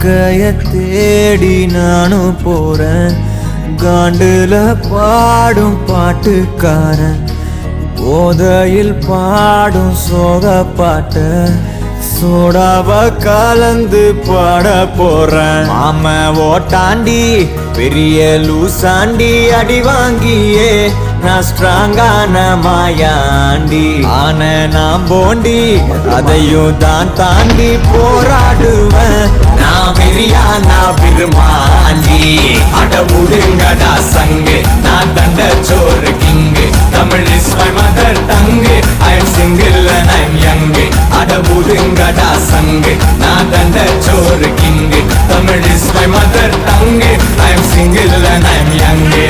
வாழ்க்கைய தேடி நானும் போறேன். காண்டுல பாடும் பாட்டுக்காரன், போதையில் பாடும் சோக பாட்ட சோடாவ கலந்து பாட போறேன். மாம ஓட்டாண்டி பெரிய லூசாண்டி, அடி வாங்கியே நான் ஸ்ட்ராங்கான மாயாண்டி. ஆன நான் போண்டி அதையும் தான் தாண்டி போராடுவேன். நான் வெறியா நான் விரும்பாண்டி. அட முடுங்கடா சங்க